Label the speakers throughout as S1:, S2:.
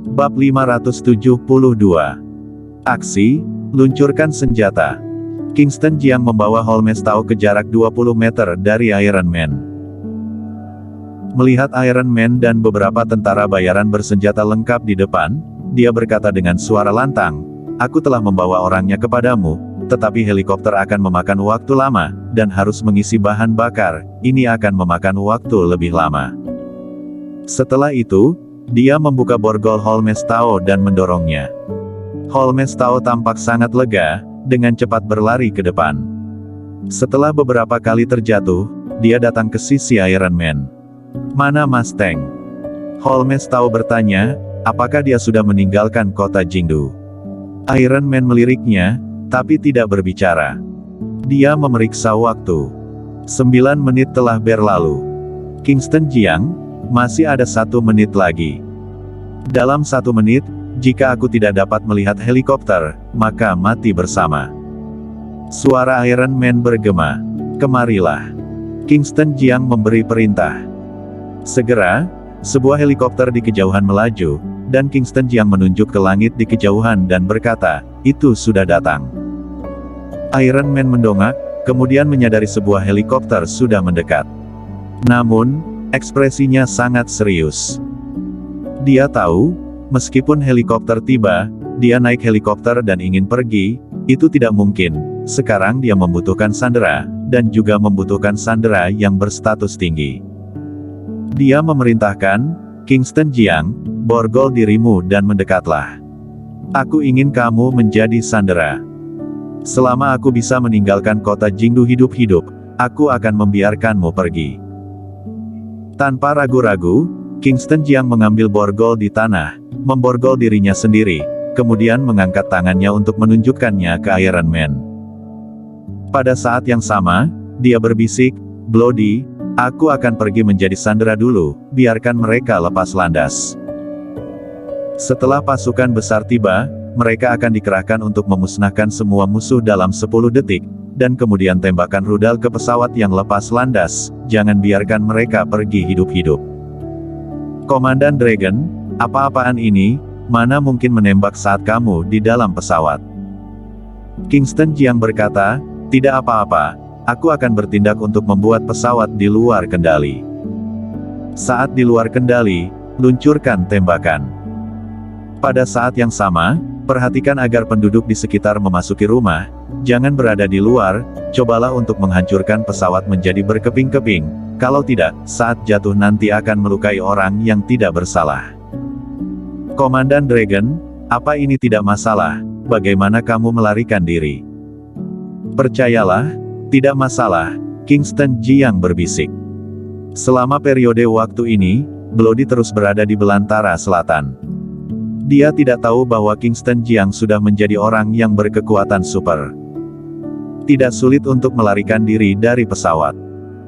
S1: Bab 572. Aksi, luncurkan senjata. Kingston Jiang membawa Holmes Tao ke jarak 20 meter dari Iron Man. Melihat Iron Man dan beberapa tentara bayaran bersenjata lengkap di depan, dia berkata dengan suara lantang, "Aku telah membawa orangnya kepadamu, tetapi helikopter akan memakan waktu lama, dan harus mengisi bahan bakar, ini akan memakan waktu lebih lama." Setelah itu, dia membuka borgol Holmes Tao dan mendorongnya. Holmes Tao tampak sangat lega, dengan cepat berlari ke depan. Setelah beberapa kali terjatuh, dia datang ke sisi Iron Man. "Mana Mustang?" Holmes Tao bertanya, apakah dia sudah meninggalkan kota Jingdu. Iron Man meliriknya, tapi tidak berbicara. Dia memeriksa waktu. 9 menit telah berlalu. Kingston Jiang, masih ada 1 menit lagi. Dalam 1 menit, jika aku tidak dapat melihat helikopter, maka mati bersama. Suara Iron Man bergema. "Kemarilah." Kingston Jiang memberi perintah. Segera, sebuah helikopter di kejauhan melaju, dan Kingston Jiang menunjuk ke langit di kejauhan dan berkata, "Itu sudah datang." Iron Man mendongak, kemudian menyadari sebuah helikopter sudah mendekat. Namun, ekspresinya sangat serius. Dia tahu, meskipun helikopter tiba, dia naik helikopter dan ingin pergi, itu tidak mungkin. Sekarang dia membutuhkan sandera, dan juga membutuhkan sandera yang berstatus tinggi. Dia memerintahkan, "Kingston Jiang, borgol dirimu dan mendekatlah. Aku ingin kamu menjadi sandera. Selama aku bisa meninggalkan kota Jingdu hidup-hidup, aku akan membiarkanmu pergi." Tanpa ragu-ragu, Kingston Jiang mengambil borgol di tanah, memborgol dirinya sendiri, kemudian mengangkat tangannya untuk menunjukkannya ke Iron Man. Pada saat yang sama, dia berbisik, "Bloody, aku akan pergi menjadi sandera dulu, biarkan mereka lepas landas." Setelah pasukan besar tiba, mereka akan dikerahkan untuk memusnahkan semua musuh dalam 10 detik, dan kemudian tembakan rudal ke pesawat yang lepas landas, jangan biarkan mereka pergi hidup-hidup. "Komandan Dragon, apa-apaan ini, mana mungkin menembak saat kamu di dalam pesawat?" Kingston Jiang berkata, "Tidak apa-apa, aku akan bertindak untuk membuat pesawat di luar kendali." Saat di luar kendali, luncurkan tembakan. Pada saat yang sama, perhatikan agar penduduk di sekitar memasuki rumah, jangan berada di luar, cobalah untuk menghancurkan pesawat menjadi berkeping-keping, kalau tidak, saat jatuh nanti akan melukai orang yang tidak bersalah. "Komandan Dragon, apa ini tidak masalah, bagaimana kamu melarikan diri?" "Percayalah, tidak masalah," Kingston Jiang berbisik. Selama periode waktu ini, Bloody terus berada di belantara selatan. Dia tidak tahu bahwa Kingston Jiang sudah menjadi orang yang berkekuatan super. Tidak sulit untuk melarikan diri dari pesawat.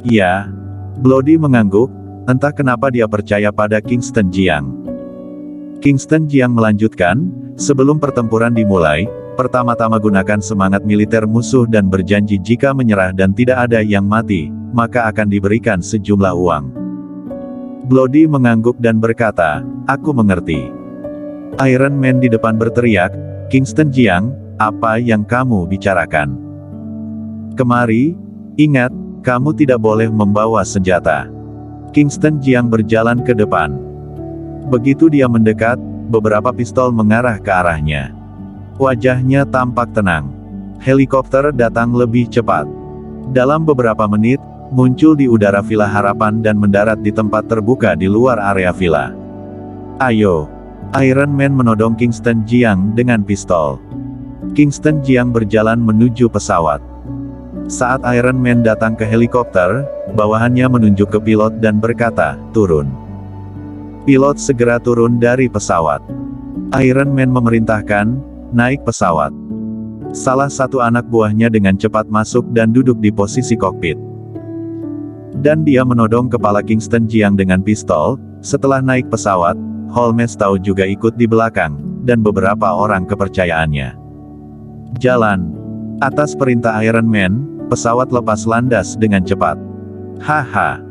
S1: "Ya." Bloody mengangguk, entah kenapa dia percaya pada Kingston Jiang. Kingston Jiang melanjutkan, "Sebelum pertempuran dimulai, pertama-tama gunakan semangat militer musuh dan berjanji jika menyerah dan tidak ada yang mati, maka akan diberikan sejumlah uang." Bloody mengangguk dan berkata, "Aku mengerti." Iron Man di depan berteriak, "Kingston Jiang, apa yang kamu bicarakan? Kemari, ingat, kamu tidak boleh membawa senjata." Kingston Jiang berjalan ke depan. Begitu dia mendekat, beberapa pistol mengarah ke arahnya. Wajahnya tampak tenang. Helikopter datang lebih cepat. Dalam beberapa menit, muncul di udara Villa Harapan dan mendarat di tempat terbuka di luar area villa. "Ayo." Iron Man menodong Kingston Jiang dengan pistol. Kingston Jiang berjalan menuju pesawat. Saat Iron Man datang ke helikopter, bawahannya menunjuk ke pilot dan berkata, "Turun." Pilot segera turun dari pesawat. Iron Man memerintahkan, "Naik pesawat." Salah satu anak buahnya dengan cepat masuk dan duduk di posisi kokpit. Dan dia menodong kepala Kingston Jiang dengan pistol. Setelah naik pesawat, Holmes Tao juga ikut di belakang, dan beberapa orang kepercayaannya. "Jalan." Atas perintah Iron Man, pesawat lepas landas dengan cepat. "Haha."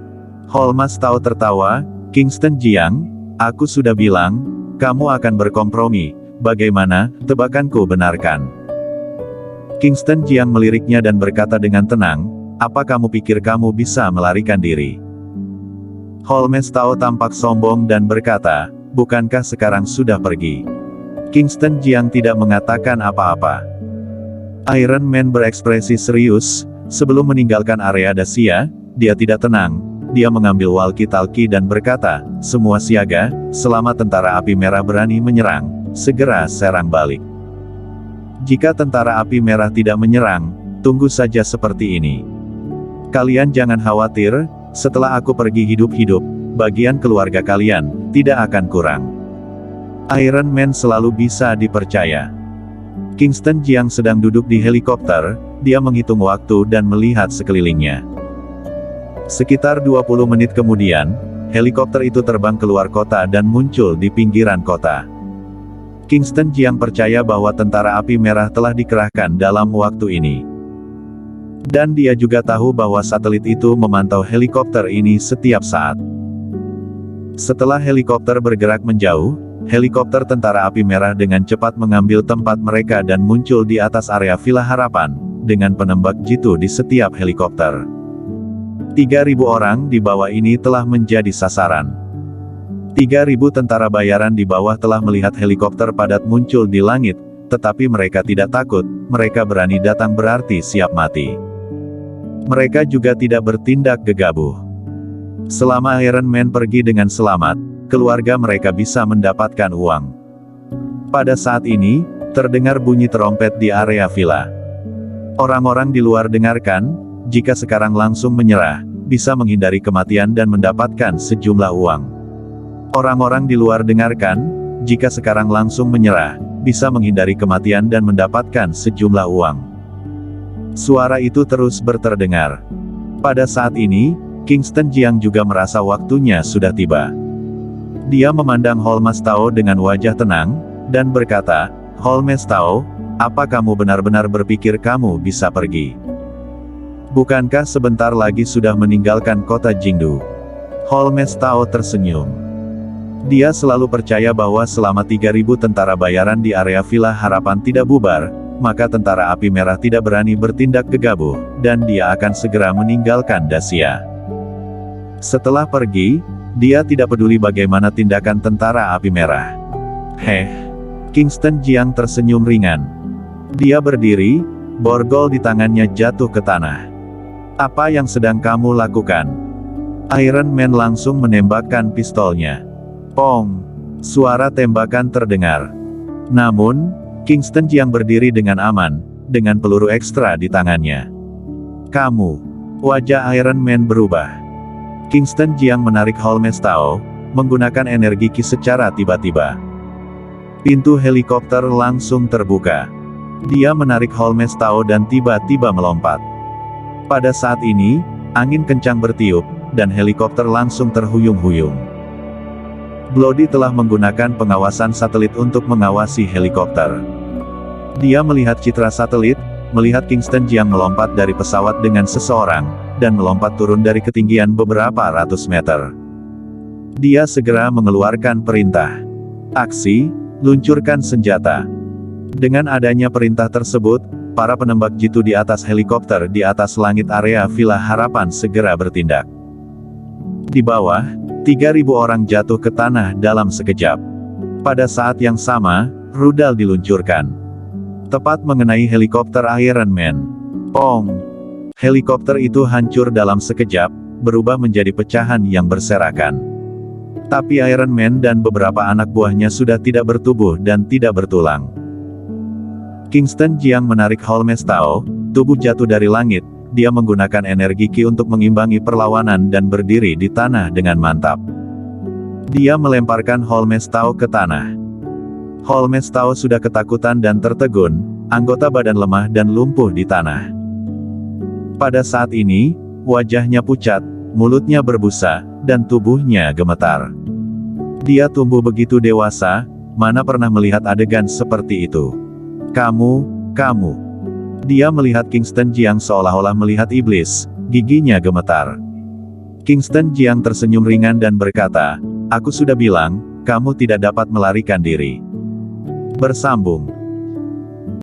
S1: Holmes Tao tertawa, "Kingston Jiang, aku sudah bilang, kamu akan berkompromi. Bagaimana, tebakanku benarkan? Kingston Jiang meliriknya dan berkata dengan tenang, apa kamu pikir kamu bisa melarikan diri? Holmes Tao tampak sombong dan berkata, bukankah sekarang sudah pergi? Kingston Jiang tidak mengatakan apa-apa. Iron Man berekspresi serius. Sebelum meninggalkan area Dacia, dia tidak tenang. Dia mengambil walkie-talkie dan berkata, semua siaga, selama tentara api merah berani menyerang, segera serang balik. Jika tentara api merah tidak menyerang, tunggu saja seperti ini. Kalian jangan khawatir, setelah aku pergi hidup-hidup, bagian keluarga kalian tidak akan kurang. Iron Man selalu bisa dipercaya. Kingston Jiang sedang duduk di helikopter, dia menghitung waktu dan melihat sekelilingnya. Sekitar 20 menit kemudian, helikopter itu terbang keluar kota dan muncul di pinggiran kota. Kingston Jiang percaya bahwa tentara api merah telah dikerahkan dalam waktu ini. Dan dia juga tahu bahwa satelit itu memantau helikopter ini setiap saat. Setelah helikopter bergerak menjauh, helikopter tentara api merah dengan cepat mengambil tempat mereka dan muncul di atas area Villa Harapan, dengan penembak jitu di setiap helikopter. 3.000 orang di bawah ini telah menjadi sasaran. 3.000 tentara bayaran di bawah telah melihat helikopter padat muncul di langit, tetapi mereka tidak takut, mereka berani datang berarti siap mati. Mereka juga tidak bertindak gegabah. Selama Iron Man pergi dengan selamat, keluarga mereka bisa mendapatkan uang. Pada saat ini, terdengar bunyi terompet di area villa. Orang-orang di luar dengarkan, jika sekarang langsung menyerah, bisa menghindari kematian dan mendapatkan sejumlah uang. Orang-orang di luar dengarkan, jika sekarang langsung menyerah, bisa menghindari kematian dan mendapatkan sejumlah uang. Suara itu terus berterdengar. Pada saat ini, Kingston Jiang juga merasa waktunya sudah tiba. Dia memandang Holmes Tao dengan wajah tenang, dan berkata, Holmes Tao, apa kamu benar-benar berpikir kamu bisa pergi? Bukankah sebentar lagi sudah meninggalkan kota Jingdu? Holmes Tao tersenyum. Dia selalu percaya bahwa selama 3.000 tentara bayaran di area Villa Harapan tidak bubar, maka tentara api merah tidak berani bertindak gegabah, dan dia akan segera meninggalkan Dacia. Setelah pergi, dia tidak peduli bagaimana tindakan tentara api merah. Kingston Jiang tersenyum ringan. Dia berdiri, borgol di tangannya jatuh ke tanah. Apa yang sedang kamu lakukan? Iron Man langsung menembakkan pistolnya. Pong! Suara tembakan terdengar. Namun, Kingston Jiang berdiri dengan aman, dengan peluru ekstra di tangannya. Kamu. Wajah Iron Man berubah. Kingston Jiang menarik Holmes Tao, menggunakan energi ki secara tiba-tiba. Pintu helikopter langsung terbuka. Dia menarik Holmes Tao dan tiba-tiba melompat. Pada saat ini, angin kencang bertiup, dan helikopter langsung terhuyung-huyung. Bloody telah menggunakan pengawasan satelit untuk mengawasi helikopter. Dia melihat citra satelit, melihat Kingston Jiang melompat dari pesawat dengan seseorang, dan melompat turun dari ketinggian beberapa ratus meter. Dia segera mengeluarkan perintah. Aksi, luncurkan senjata. Dengan adanya perintah tersebut, para penembak jitu di atas helikopter di atas langit area Villa Harapan segera bertindak. Di bawah, 3.000 orang jatuh ke tanah dalam sekejap. Pada saat yang sama, rudal diluncurkan. Tepat mengenai helikopter Iron Man. Pong! Helikopter itu hancur dalam sekejap, berubah menjadi pecahan yang berserakan. Tapi Iron Man dan beberapa anak buahnya sudah tidak bertubuh dan tidak bertulang. Kingston Jiang menarik Holmes Tao, tubuh jatuh dari langit, dia menggunakan energi ki untuk mengimbangi perlawanan dan berdiri di tanah dengan mantap. Dia melemparkan Holmes Tao ke tanah. Holmes Tao sudah ketakutan dan tertegun, anggota badan lemah dan lumpuh di tanah. Pada saat ini, wajahnya pucat, mulutnya berbusa, dan tubuhnya gemetar. Dia tumbuh begitu dewasa, mana pernah melihat adegan seperti itu. Kamu. Dia melihat Kingston Jiang seolah-olah melihat iblis, giginya gemetar. Kingston Jiang tersenyum ringan dan berkata, aku sudah bilang, kamu tidak dapat melarikan diri. Bersambung.